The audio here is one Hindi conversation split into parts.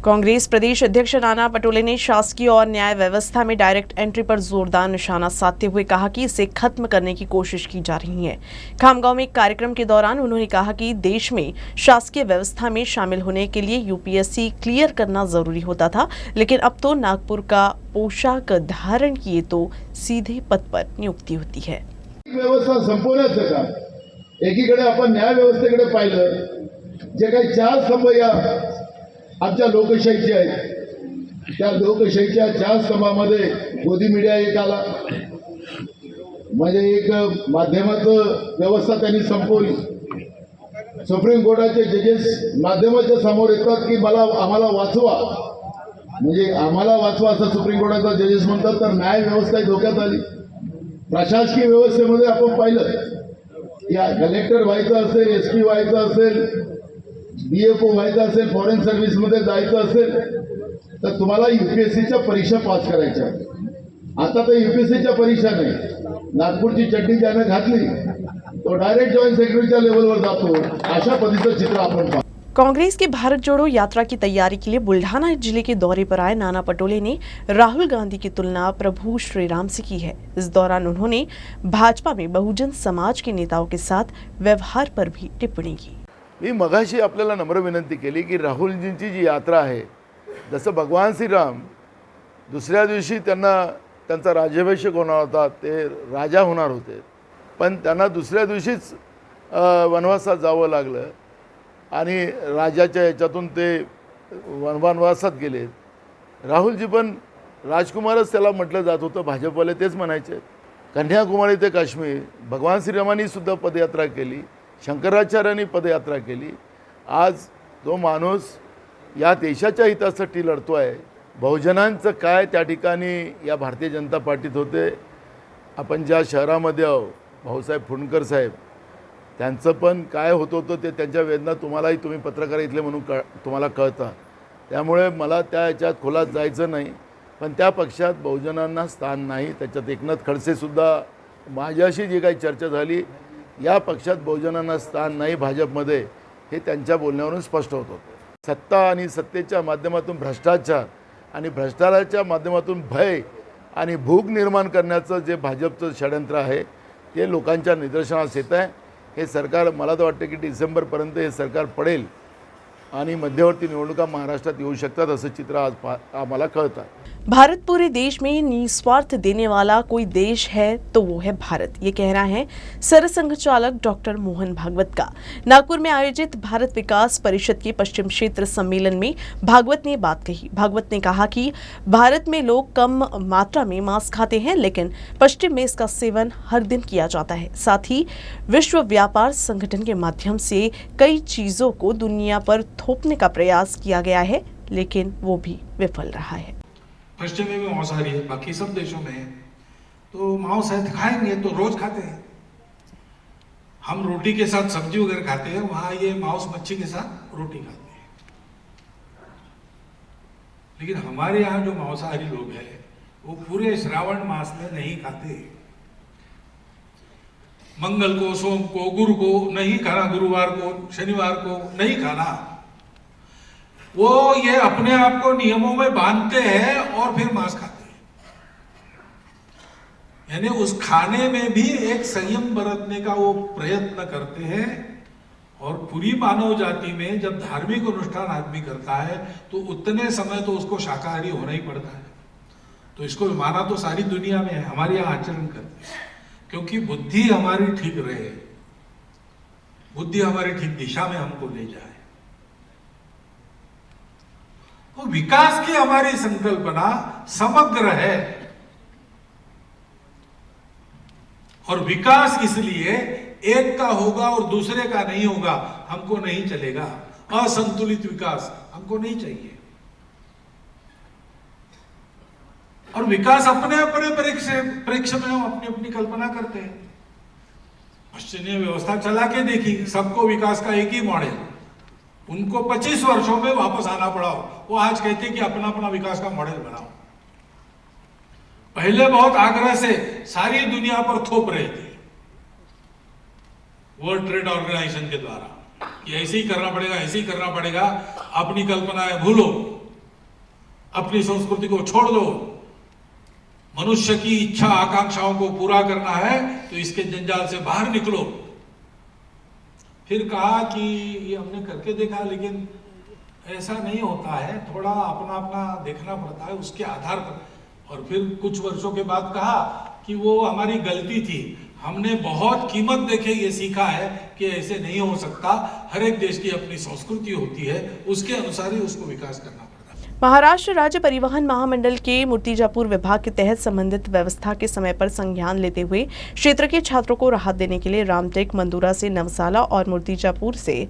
कांग्रेस प्रदेश अध्यक्ष नाना पटोले ने शासकीय और न्याय व्यवस्था में डायरेक्ट एंट्री पर जोरदार निशाना साधते हुए कहा कि इसे खत्म करने की कोशिश की जा रही है। खामगांव में एक कार्यक्रम के दौरान उन्होंने कहा कि देश में शासकीय व्यवस्था में शामिल होने के लिए यूपीएससी क्लियर करना जरूरी होता था, लेकिन अब तो नागपुर का पोशाक धारण किए तो सीधे पद पर नियुक्ति होती है। व्यवस्था संपवण्याचं काम एकीकडे आपण न्याय व्यवस्थेकडे पाहिलं, जे काही चार स्तंभ या आमच्या लोकशाहीचे आहेत, त्या लोकशाहीच्या चार स्तंभामध्ये गोदी मीडिया एक आला, म्हणजे एक माध्यमाचं व्यवस्था त्यांनी संपवली। सुप्रीम कोर्टाचे जजेस माध्यमाच्या समोर येतात की आम्हाला वाचवा, म्हणजे आम्हाला वाचवा असं सुप्रीम कोर्टाचा जजेस म्हणतात, तर न्याय व्यवस्था धोक्यात आली। प्रशासकीय व्यवस्थेमध्ये आपण पाहिलं या कलेक्टर व्हायचं असेल, एसपी व्हायचं असेल, बीएफओ व्हायचं असेल, फॉरेन सर्व्हिसमध्ये जायचं असेल तर तुम्हाला यूपीएससीच्या परीक्षा पास करायच्या। आता तर यूपीएससीच्या परीक्षा नाही, नागपूरची चड्डी ज्याने घातली तो डायरेक्ट जॉइंट सेक्रेटरीच्या लेवलवर जातो, अशा पद्धतीचं चित्र आपण पाहतो। कांग्रेस की भारत जोड़ो यात्रा की तैयारी के लिए बुल्ढाना जिले के दौरे पर आए नाना पटोले ने राहुल गांधी की तुलना प्रभु श्री राम से की है। इस दौरान उन्होंने भाजपा में बहुजन समाज के नेताओं के साथ व्यवहार पर भी टिप्पणी की। मी मगाशी आपल्याला नम्र विनंती केली की राहुलजींची जी यात्रा आहे, जसं भगवान श्रीराम दुसऱ्या दिवशी त्यांचा राज्याभिषेक होणार होता, ते राजा होणार होते, पण त्यांना दुसऱ्या दिवशीच वनवासात जावं लागलं आणि राजाच्या याच्यातून ते वनवासात गेले। राहुलजी पण राजकुमारच त्याला म्हटलं जात होतं, भाजपवाले तेच म्हणायचे। कन्याकुमारी ते काश्मीर भगवान श्रीरामांनी सुद्धा पदयात्रा केली, शंकराचार्यांनी पदयात्रा केली। आज तो माणूस या देशाच्या हितासाठी लढतो आहे। बहुजनांचं काय त्या ठिकाणी या भारतीय जनता पार्टीत होते। आपण ज्या शहरामध्ये आहो, भाऊसाहेब फुंडकर साहेब त्यांचं पण काय होत होतं ते त्यांच्या वेदना तुम्हालाही, तुम्ही पत्रकार इथले म्हणून तुम्हाला कळतं, त्यामुळे मला त्या याच्यात खोलात जायचं नाही। पण त्या पक्षात बहुजनांना स्थान नाही। त्याच्यात एकनाथ खडसेसुद्धा माझ्याशी जी काही चर्चा झाली, या पक्षात बहुजनांना स्थान नाही भाजपमध्ये, हे त्यांच्या बोलण्यावरून स्पष्ट होत होतं। सत्ता आणि सत्तेच्या माध्यमातून भ्रष्टाचार आणि भ्रष्टाचाराच्या माध्यमातून भय आणि भूक निर्माण करण्याचं जे भाजपचं षडयंत्र आहे ते लोकांच्या निदर्शनास येत आहे। हे सरकार, मला तर वाटतं की डिसेंबरपर्यंत हे सरकार पडेल आणि मध्यवर्ती निवडणुका महाराष्ट्रात येऊ शकतात असं चित्र आज आम्हाला कळतं। भारत पूरे देश में निस्वार्थ देने वाला कोई देश है तो वो है भारत, ये कहना है सरसंघ चालक डॉक्टर मोहन भागवत का। नागपुर में आयोजित भारत विकास परिषद के पश्चिम क्षेत्र सम्मेलन में भागवत ने बात कही। भागवत ने कहा कि भारत में लोग कम मात्रा में मांस खाते हैं, लेकिन पश्चिम में इसका सेवन हर दिन किया जाता है। साथ ही विश्व व्यापार संगठन के माध्यम से कई चीजों को दुनिया पर थोपने का प्रयास किया गया है, लेकिन वो भी विफल रहा है। पश्चिम में भी मांसाहारी है, बाकी सब देशों में है, तो मांस है खाएंगे तो रोज खाते हैं। हम रोटी के साथ सब्जी वगैरह खाते हैं, वहां ये मांस मच्छी के साथ रोटी खाते हैं। लेकिन हमारे यहाँ जो मांसाहारी लोग हैं वो पूरे श्रावण मास में नहीं खाते। मंगल को, सोम को, गुरु को नहीं खाना, गुरुवार को, शनिवार को नहीं खाना। वो ये अपने आप को नियमों में बांधते हैं और फिर मांस खाते हैं। यानी उस खाने में भी एक संयम बरतने का वो प्रयत्न करते हैं। और पूरी मानव जाति में जब धार्मिक अनुष्ठान आदमी करता है तो उतने समय तो उसको शाकाहारी होना ही पड़ता है। तो इसको माना तो सारी दुनिया में है, हमारे यहाँ आचरण करते हैं, क्योंकि बुद्धि हमारी ठीक रहे, बुद्धि हमारी ठीक दिशा में हमको ले जाए। तो विकास की हमारी संकल्पना समग्र है, और विकास इसलिए एक का होगा और दूसरे का नहीं होगा, हमको नहीं चलेगा। असंतुलित विकास हमको नहीं चाहिए। और विकास अपने अपने प्रेक्ष्य में हम अपनी अपनी कल्पना करते हैं। पश्चिमी व्यवस्था चला के देखी, सबको विकास का एक ही मॉडल, उनको 25 वर्षों में वापस आना पड़ा। वो आज कहते कि अपना अपना विकास का मॉडल बनाओ। पहले बहुत आग्रह से सारी दुनिया पर थोप रहे थे वर्ल्ड ट्रेड ऑर्गेनाइजेशन के द्वारा कि ऐसे ही करना पड़ेगा, ऐसे ही करना पड़ेगा, अपनी कल्पनाएं भूलो। अपनी संस्कृति को छोड़ दो, मनुष्य की इच्छा आकांक्षाओं को पूरा करना है तो इसके जंजाल से बाहर निकलो। फिर कहा कि ये हमने करके देखा लेकिन ऐसा नहीं होता है, थोड़ा अपना अपना देखना पड़ता है उसके आधार पर। और फिर कुछ वर्षों के बाद कहा कि वो हमारी गलती थी, हमने बहुत कीमत देके ये सीखा है कि ऐसे नहीं हो सकता, हर एक देश की अपनी संस्कृति होती है, उसके अनुसार ही उसको विकास करना पड़ता है। महाराष्ट्र राज्य परिवहन महामंडल के मूर्तिजापुर विभाग के तहत संबंधित व्यवस्था के समय पर संज्ञान लेते हुए क्षेत्र के छात्रों को राहत देने के लिए रामटेक, मंदुरा से नवसाला और मूर्तिजापुर से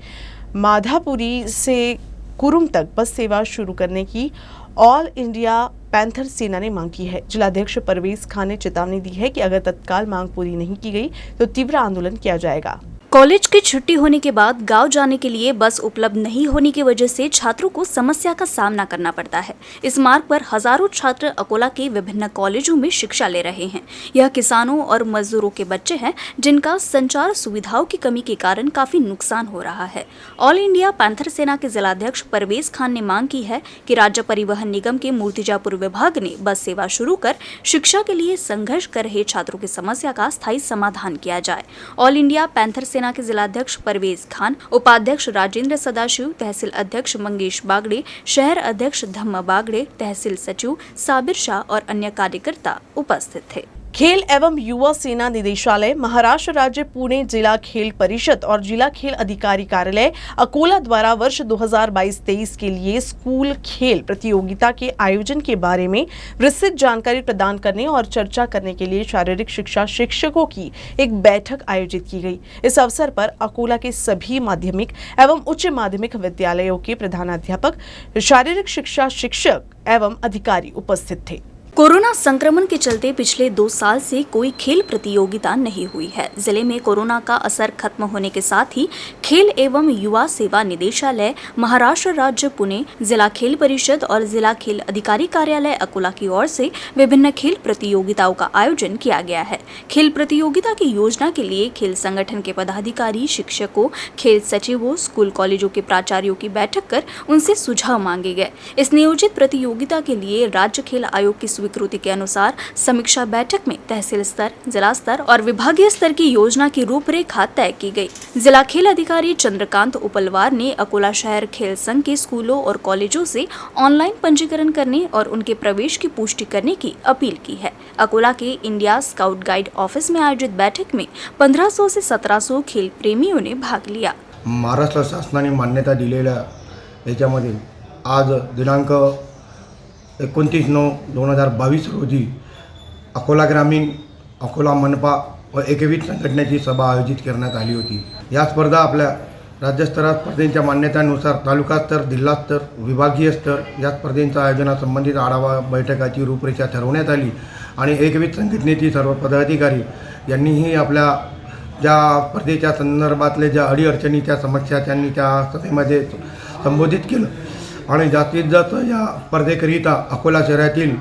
माधापुरी से कुरुम तक बस सेवा शुरू करने की ऑल इंडिया पैंथर सेना ने मांग की है। जिलाध्यक्ष परवेज खान ने चेतावनी दी है कि अगर तत्काल मांग पूरी नहीं की गई तो तीव्र आंदोलन किया जाएगा। कॉलेज की छुट्टी होने के बाद गांव जाने के लिए बस उपलब्ध नहीं होने की वजह से छात्रों को समस्या का सामना करना पड़ता है। इस मार्ग पर हजारों छात्र अकोला के विभिन्न कॉलेजों में शिक्षा ले रहे हैं। यह किसानों और मजदूरों के बच्चे हैं जिनका संचार सुविधाओं की कमी के कारण काफी नुकसान हो रहा है। ऑल इंडिया पैंथर सेना के जिलाध्यक्ष परवेज खान ने मांग की है कि राज्य परिवहन निगम के मूर्तिजापुर विभाग ने बस सेवा शुरू कर शिक्षा के लिए संघर्ष कर रहे छात्रों की समस्या का स्थायी समाधान किया जाए। ऑल इंडिया पैंथर सेना के जिलाध्यक्ष परवेज खान, उपाध्यक्ष राजेंद्र सदाशिव, तहसील अध्यक्ष मंगेश बागड़े, शहर अध्यक्ष धम्मा बागड़े, तहसील सचिव साबिर शाह और अन्य कार्यकर्ता उपस्थित थे। खेल एवं युवा सेना निदेशालय, महाराष्ट्र राज्य पुणे जिला खेल परिषद और जिला खेल अधिकारी कार्यालय अकोला द्वारा वर्ष 2022-23 के लिए स्कूल खेल प्रतियोगिता के आयोजन के बारे में विस्तृत जानकारी प्रदान करने और चर्चा करने के लिए शारीरिक शिक्षा शिक्षकों की एक बैठक आयोजित की गई। इस अवसर पर अकोला के सभी माध्यमिक एवं उच्च माध्यमिक विद्यालयों के प्रधानाध्यापक, शारीरिक शिक्षा शिक्षक एवं अधिकारी उपस्थित थे। कोरोना संक्रमण के चलते पिछले 2 साल से कोई खेल प्रतियोगिता नहीं हुई है। जिले में कोरोना का असर खत्म होने के साथ ही खेल एवं युवा सेवा निदेशालय, महाराष्ट्र राज्य पुणे, जिला खेल परिषद और जिला खेल अधिकारी कार्यालय अकोला की ओर से विभिन्न खेल प्रतियोगिताओं का आयोजन किया गया है। खेल प्रतियोगिता की योजना के लिए खेल संगठन के पदाधिकारी, शिक्षकों, खेल सचिवों, स्कूल कॉलेजों के प्राचार्यों की बैठक कर उनसे सुझाव मांगे गए। इस नियोजित प्रतियोगिता के लिए राज्य खेल आयोग की स्वीकृति के अनुसार समीक्षा बैठक में तहसील स्तर, जिला स्तर और विभागीय स्तर की योजना की रूपरेखा तय की गई। जिला खेल अधिकारी चंद्रकांत उपलवार ने अकोला शहर खेल संघ के स्कूलों और कॉलेजों से ऑनलाइन पंजीकरण करने और उनके प्रवेश की पुष्टि करने की अपील की है। अकोला के इंडिया स्काउट गाइड ऑफिस में आयोजित बैठक में 1500 से 1700 खेल प्रेमियों ने भाग लिया। महाराष्ट्र शासनाने मान्यता दिलेल्या याच्यामध्ये आज दिनांक 29/9/2022 रोजी अकोला ग्रामीण, अकोला मनपा व एकविध संघटनेची सभा आयोजित करण्यात आली होती। या स्पर्धा आपल्या राज्यस्तरात स्पर्धेच्या मान्यतेनुसार तालुका स्तर, जिल्हा स्तर, विभागीय स्तर या स्पर्धेच्या आयोजनासंबंधित आढावा बैठकाची रूपरेषा ठरवण्यात आली आणि एकविध संघटनेची सर्व पदाधिकारी यांनीही आपल्या ज्या स्पर्धेच्या संदर्भातले ज्या अडीअडचणीच्या समस्या त्यांनी त्या सभेमध्ये संबोधित केलं आणि जास्तीत जास्त या स्पर्धेकरिता अकोला शहरातील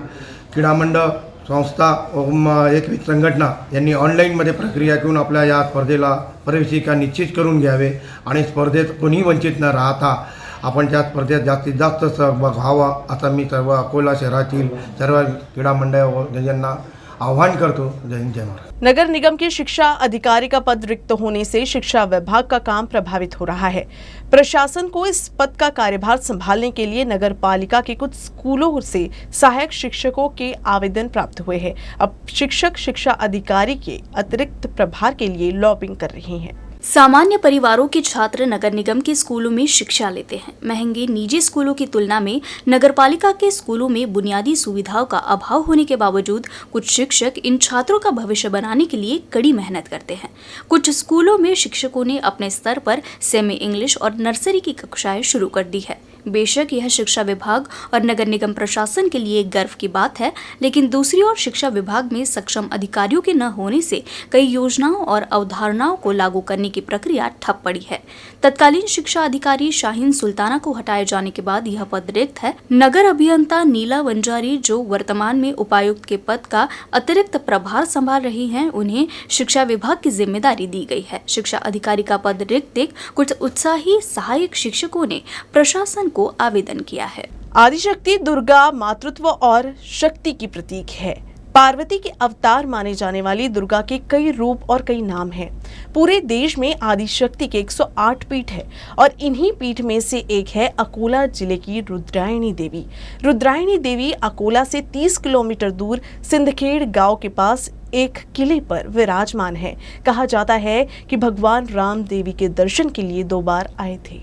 क्रीडा मंडळ, संस्था व एकविध संघटना यांनी ऑनलाईनमध्ये प्रक्रिया करून आपल्या या स्पर्धेला प्रवेशिका निश्चित करून घ्यावे आणि स्पर्धेत कोणीही वंचित न राहता आपण त्या स्पर्धेत जास्तीत जास्त सहभाग व्हावा असं मी सर्व अकोला शहरातील सर्व क्रीडा मंडळ व यांना आह्वान करतो। जय हिंद, जय महाराष्ट्र। नगर निगम के शिक्षा अधिकारी का पद रिक्त होने से शिक्षा विभाग का काम प्रभावित हो रहा है। प्रशासन को इस पद का कार्यभार संभालने के लिए नगर पालिका के कुछ स्कूलों से सहायक शिक्षकों के आवेदन प्राप्त हुए हैं। अब शिक्षक शिक्षा अधिकारी के अतिरिक्त प्रभार के लिए लॉबिंग कर रहे हैं। सामान्य परिवारों के छात्र नगर निगम के स्कूलों में शिक्षा लेते हैं। महंगे निजी स्कूलों की तुलना में नगरपालिका के स्कूलों में बुनियादी सुविधाओं का अभाव होने के बावजूद कुछ शिक्षक इन छात्रों का भविष्य बनाने के लिए कड़ी मेहनत करते हैं। कुछ स्कूलों में शिक्षकों ने अपने स्तर पर सेमी इंग्लिश और नर्सरी की कक्षाएं शुरू कर दी है। बेशक यह शिक्षा विभाग और नगर निगम प्रशासन के लिए गर्व की बात है, लेकिन दूसरी ओर शिक्षा विभाग में सक्षम अधिकारियों के न होने से कई योजनाओं और अवधारणाओं को लागू करने की प्रक्रिया ठप पड़ी है। तत्कालीन शिक्षा अधिकारी शाहीन सुल्ताना को हटाए जाने के बाद यह पद रिक्त है। नगर अभियंता नीला वंजारी, जो वर्तमान में उपायुक्त के पद का अतिरिक्त प्रभार संभाल रही हैं, उन्हें शिक्षा विभाग की जिम्मेदारी दी गई है। शिक्षा अधिकारी का पद रिक्त देख कुछ उत्साही सहायक शिक्षकों ने प्रशासन को आवेदन किया है। आदिशक्ति दुर्गा मातृत्व और शक्ति की प्रतीक है। पार्वती के अवतार माने जाने वाली दुर्गा के कई रूप और कई नाम हैं। पूरे देश में आदिशक्ति के 108 पीठ है और इन्हीं पीठ में से एक है अकोला जिले की रुद्रायणी देवी। रुद्रायणी देवी अकोला से 30 किलोमीटर दूर सिंदखेड़ गांव के पास एक किले पर विराजमान है। कहा जाता है कि भगवान राम देवी के दर्शन के लिए 2 बार आए थे।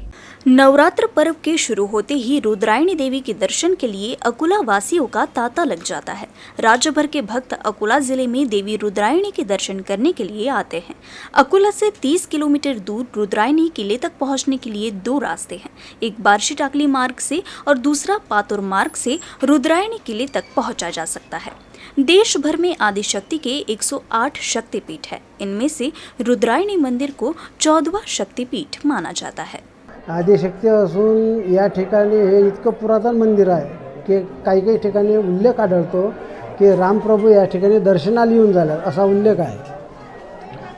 नवरात्र पर्व के शुरू होते ही रुद्रायणी देवी के दर्शन के लिए अकोला वासियों का तांता लग जाता है। राज्य भर के भक्त अकोला जिले में देवी रुद्रायणी के दर्शन करने के लिए आते हैं। अकोला से 30 किलोमीटर दूर रुद्रायणी किले तक पहुंचने के लिए 2 रास्ते हैं, एक बार्शी टाकली मार्ग से और दूसरा पातुर मार्ग से रुद्रायणी किले तक पहुंचा जा सकता है। देश भर में आदिशक्ति के 108 शक्तिपीठ है। इनमें से रुद्रायणी मंदिर को 14वां शक्तिपीठ माना जाता है। आदिशक्ती असून या ठिकाणी हे इतकं पुरातन मंदिर आहे की काही ठिकाणी उल्लेख आढळतो की रामप्रभू या ठिकाणी दर्शनाला येऊन झाले असा उल्लेख आहे।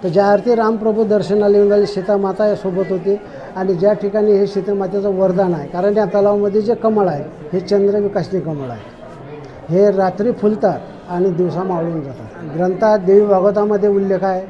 तर ज्या अर्थी रामप्रभू दर्शनाला येऊन झाले, सीतामाता सोबत होती आणि ज्या ठिकाणी हे सीतामातेचं वरदान आहे, कारण या तलावामध्ये जे कमळ आहे हे चंद्रविकासनी कमळ आहे, हे रात्री फुलतात आणि दिवसा मावळून जातात। ग्रंथात देवी भागवतामध्ये उल्लेख आहे।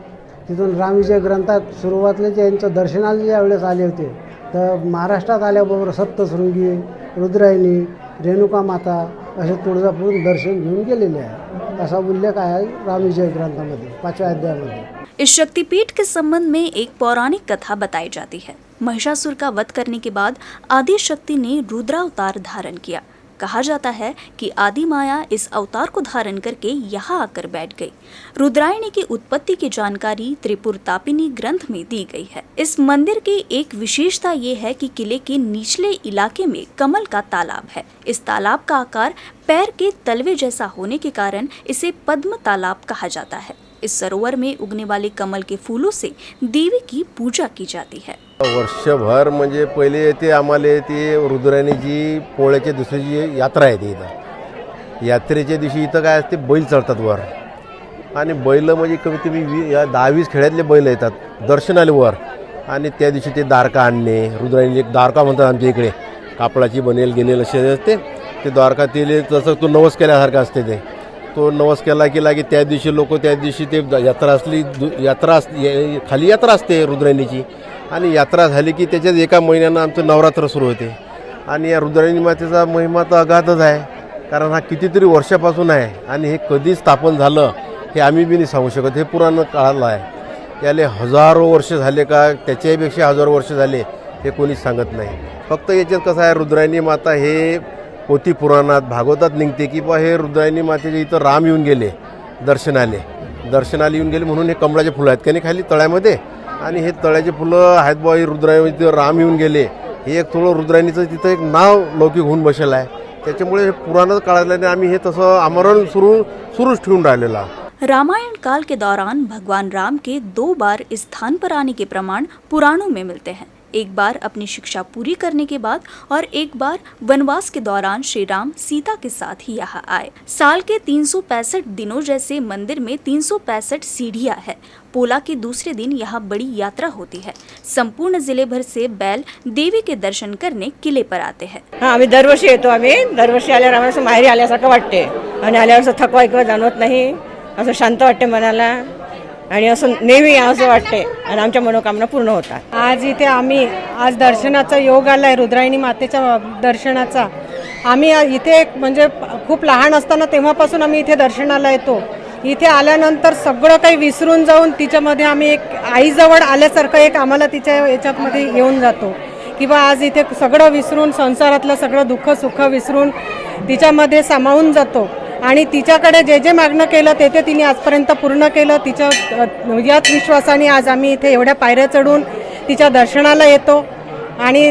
तिथून रामविजय ग्रंथात सुरुवातीला यांचं दर्शनाला ज्यावेळेस आले होते तर महाराष्ट्रात आल्याबरोबर सप्तशृंगी, रुद्रायणी, रेणुका माता असे तुळजापूरून दर्शन घेऊन गेलेले आहे, असा उल्लेख आहे रामविजय ग्रंथामध्ये 5व्या अध्यायामध्ये। इस शक्तिपीठ के संबंध में एक पौराणिक कथा बताई जाती है। महिषासुर का वध करने के बाद आदिशक्ति ने रुद्रावतार धारण किया। कहा जाता है कि आदि माया इस अवतार को धारण करके यहाँ आकर बैठ गई। रुद्रायणी की उत्पत्ति की जानकारी त्रिपुर तापिनी ग्रंथ में दी गई है। इस मंदिर की एक विशेषता ये है कि किले के निचले इलाके में कमल का तालाब है। इस तालाब का आकार पैर के तलवे जैसा होने के कारण इसे पद्म तालाब कहा जाता है। इस सरोवर में उगने वाले कमल के फूलों से देवी की पूजा की जाती है। वर्षभर म्हणजे पहिले ते आम्हाला ती रुद्रायणीची पोळ्याच्या दुसरी जी यात्रा आहे ती इथं यात्रेच्या दिवशी इथं काय असते, बैल चढतात वर आणि बैल म्हणजे कमीत कमी 10-20 खेड्यातले बैल येतात दर्शनाला वर आणि त्या दिवशी ते द्वारका आणणे, रुद्रायणी एक द्वारका म्हणतात आमच्या इकडे, कापडाची बनेल गेनेल असे असते ते द्वारका ते तसं तो नवस केल्यासारखं असते ते तो नवस केला की त्या दिवशी लोक त्या दिवशी ते यात्रा खाली यात्रा असते रुद्रायणीची आणि यात्रा झाली की त्याच्यात एका महिन्यानं आमचं नवरात्र सुरू होते आणि या रुद्रायणी मातेचा महिमा तर अगाधच आहे, कारण हा कितीतरी वर्षापासून आहे आणि हे कधी स्थापन झालं हे आम्ही बी नाही सांगू शकत। हे पुराण काळाला आहे, त्याले हजारो वर्ष झाले का त्याच्यापेक्षा हजारो वर्ष झाले हे कोणीच सांगत नाही। फक्त याच्यात कसं आहे, रुद्रायणी माता हे पोथी पुराणात भागवतात निघते की बा हे रुद्रायणी मातेच्या इथं राम येऊन गेले दर्शनाला येऊन गेले म्हणून हे कमळाचे फुलं आहेत की खाली तळ्यामध्ये आणि हे तळ्याचे फुलं आहेत बा हे रुद्रायणी राम येऊन गेले, हे एक थोडं रुद्रायणीचं तिथं एक नाव लौकिक होऊन बसलेलं आहे। त्याच्यामुळे हे पुराणात काळाला आम्ही हे तसं आमरण सुरूच ठेवून राहिलेलं आहे। रामायण काल के दौरान भगवान राम के 2 बार इस स्थान पर आने के प्रमाण पुराणों में मिलते हैं। एक बार अपनी शिक्षा पूरी करने के बाद और एक बार वनवास के दौरान श्री राम सीता के साथ ही यहाँ आए। साल के 365 दिनों जैसे मंदिर में 365 सीढ़ियाँ है। पोला के दूसरे दिन यहाँ बड़ी यात्रा होती है। संपूर्ण जिले भर से बैल देवी के दर्शन करने किले पर आते हैं। हाँ, आम्ही दरवर्षी येतो। आम्ही दरवर्षी आल्यावर आम्हाला माहेरी आल्यासारखं वाटते आणि आल्यावर थकवा किंवा जाणवत नाही, असं शांत वाटते मनाला आणि असं नेहमी असं वाटते आणि आमच्या मनोकामना पूर्ण होतात। आज इथे आम्ही आज दर्शनाचा योग आलाय, रुद्रायणी मातेच्या दर्शनाचा। आम्ही इथे म्हणजे खूप लहान असताना तेव्हापासून आम्ही इथे दर्शनाला येतो। इथे आल्यानंतर सगळं काही विसरून जाऊन तिच्यामध्ये आम्ही एक आईजवळ आल्यासारखं एक आम्हाला तिच्या याच्यामध्ये येऊन जातो किंवा आज इथे सगळं विसरून संसारातलं सगळं दुःख सुख विसरून तिच्यामध्ये सामावून जातो आणि तिच्याकडे जे जे मागणं केलं ते तिने आजपर्यंत पूर्ण केलं। तिच्या याच विश्वासाने आज आम्ही इथे एवढ्या पायऱ्या चढून तिच्या दर्शनाला येतो आणि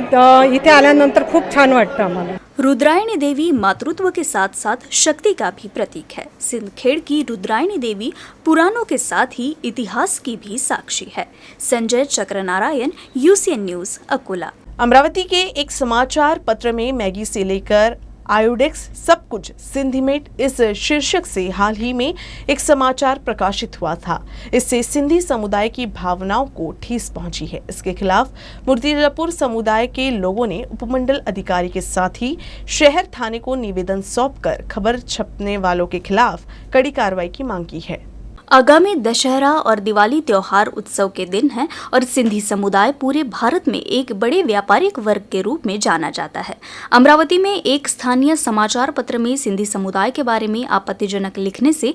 इथे आल्यानंतर खूप छान वाटतं आम्हाला। रुद्रायणी देवी मातृत्व के साथ साथ शक्ति का भी प्रतीक है। सिंदखेड़ की रुद्रायणी देवी पुराणों के साथ ही इतिहास की भी साक्षी है। Sanjay Chakranarayan, UCN news, Akola. अमरावती के एक समाचार पत्र में मैगी से लेकर आयोडेक्स सब कुछ सिंधी में इस शीर्षक से हाल ही में एक समाचार प्रकाशित हुआ था। इससे सिंधी समुदाय की भावनाओं को ठेस पहुंची है। इसके खिलाफ मूर्तिजापुर समुदाय के लोगों ने उपमंडल अधिकारी के साथ ही शहर थाने को निवेदन सौंपकर खबर छपने वालों के खिलाफ कड़ी कार्रवाई की मांग की है। आगामी दशहरा और दिवाली त्योहार उत्सव के दिन है और सिंधी समुदाय पूरे भारत में एक बड़े व्यापारिक वर्ग के रूप में जाना जाता है। अमरावती में एक स्थानीय समाचार पत्र में सिंधी समुदाय के बारे में आपत्तिजनक लिखने से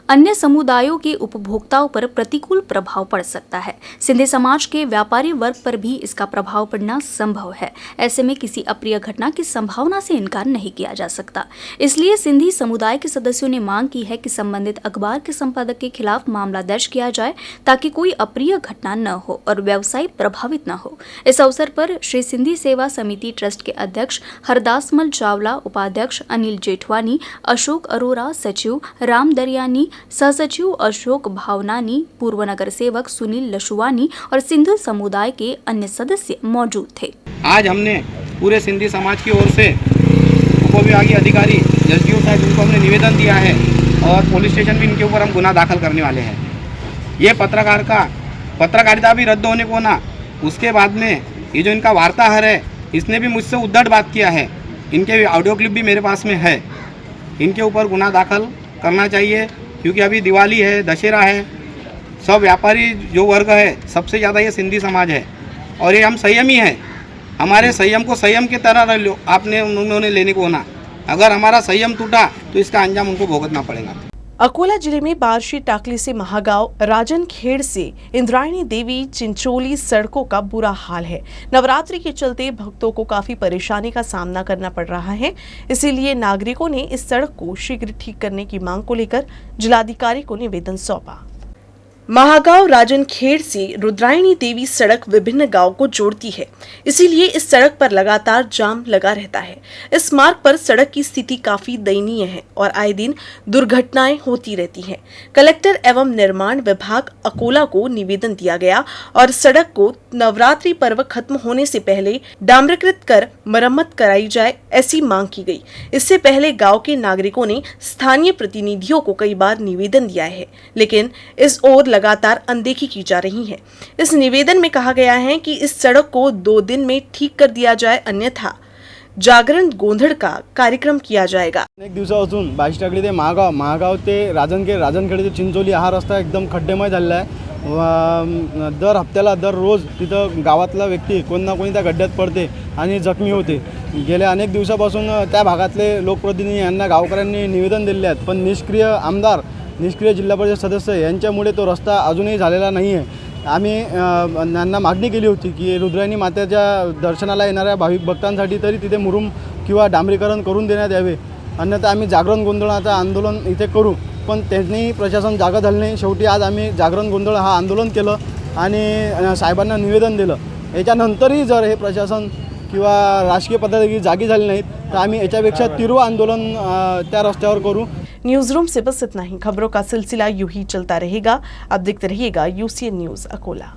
अन्य समुदायों के उपभोक्ताओं पर प्रतिकूल प्रभाव पड़ सकता है। सिंधी समाज के व्यापारी वर्ग पर भी इसका प्रभाव पड़ना संभव है। ऐसे में किसी अप्रिय घटना की संभावना से इनकार नहीं किया जा सकता। इसलिए सिंधी समुदाय के सदस्यों ने मांग की है कि संबंधित अखबार के संपादक के खिलाफ मामला दर्ज किया जाए ताकि कोई अप्रिय घटना न हो और व्यवसाय प्रभावित न हो। इस अवसर पर श्री सिंधी सेवा समिति ट्रस्ट के अध्यक्ष हरदासमल चावला, उपाध्यक्ष अनिल जेठवानी, अशोक अरोरा, सचिव राम दरियानी, सहसचिव अशोक भावनानी, पूर्व नगर सेवक सुनील लशुवानी और सिंधी समुदाय के अन्य सदस्य मौजूद थे। आज हमने पूरे सिंधी समाज की ओर से उपविभागीय अधिकारी जसडीओ साहब उनको हमने निवेदन दिया है और पुलिस स्टेशन भी इनके ऊपर हम गुना दाखिल करने वाले हैं। ये पत्रकारिता भी रद्द होने को ना, उसके बाद में ये जो इनका वार्ताहर है इसने भी मुझसे उद्धट बात किया है। इनके ऑडियो क्लिप भी मेरे पास में है। इनके ऊपर गुना दाखिल करना चाहिए क्योंकि अभी दिवाली है, दशहरा है। सब व्यापारी जो वर्ग है सबसे ज़्यादा ये सिंधी समाज है और ये हम संयमी है। हमारे संयम को संयम की तरह आपने उन्होंने लेने को ना, अगर हमारा संयम टूटा तो इसका अंजाम उनको भुगतना पड़ेगा। अकोला जिले में बार्शी टाकली से महागांव, राजनखेड़ से इंद्रायणी देवी चिंचोली सड़कों का बुरा हाल है। नवरात्रि के चलते भक्तों को काफी परेशानी का सामना करना पड़ रहा है। इसीलिए नागरिकों ने इस सड़क को शीघ्र ठीक करने की मांग को लेकर जिलाधिकारी को निवेदन सौंपा। महागांव राजनखेड़ से रुद्रायणी देवी सड़क विभिन्न गांव को जोड़ती है, इसीलिए इस सड़क पर लगातार जाम लगा रहता है। इस मार्ग पर सड़क की स्थिति काफी दयनीय है और आए दिन दुर्घटनाएं होती रहती हैं। कलेक्टर एवं निर्माण विभाग अकोला को निवेदन दिया गया और सड़क को नवरात्रि पर्व खत्म होने से पहले डामरीकृत कर मरम्मत कराई जाए, ऐसी मांग की गई। इससे पहले गाँव के नागरिकों ने स्थानीय प्रतिनिधियों को कई बार निवेदन दिया है, लेकिन इस ओर लगातार अनदेखी की जा रही है। इस निवेदन में कहा गया है कि इस सड़क को 2 दिन में ठीक कर दिया जाए, अन्यथा जागरण गोंधळ का कार्यक्रम किया जाएगा। एक दिवसापासून बार्शी टाकली ते महागाव ते राजनखेड ते चिंचोली हा रस्ता एकदम खड्डेमय झालेला आहे। दर हप्त्याला दररोज तिथं गावातला व्यक्ती कोण ना कोणी त्या गड्ड्यात पडते आणि जखमी होते। गेल्या अनेक दिवसापासून त्या भागातले लोकप्रतिनिधी यांना गावकऱ्यांनी निवेदन दिले आहेत, पण निष्क्रिय आमदार, निष्क्रिय जिल्हा परिषद सदस्य यांच्यामुळे तो रस्ता अजूनही झालेला नाही आहे। आम्ही यांना मागणी केली होती की रुद्रायणी मातेच्या दर्शनाला येणाऱ्या भाविक भक्तांसाठी तरी तिथे मुरुम किंवा डांबरीकरण करून देण्यात यावे, अन्यथा आम्ही जागरण गोंधळाचं आंदोलन इथे करू। पण त्यांनी प्रशासन जागा झालं नाही। शेवटी आज आम्ही जागरण गोंधळ हा आंदोलन केलं आणि साहेबांना निवेदन दिलं। याच्यानंतरही जर हे प्रशासन किंवा राजकीय पदाधिकारी जागी झाले नाहीत तर आम्ही याच्यापेक्षा तीव्र आंदोलन त्या रस्त्यावर करू। न्यूज रूम से बस इतना ही। खबरों का सिलसिला यूं ही चलता रहेगा। आप देखते रहिएगा UCN न्यूज अकोला।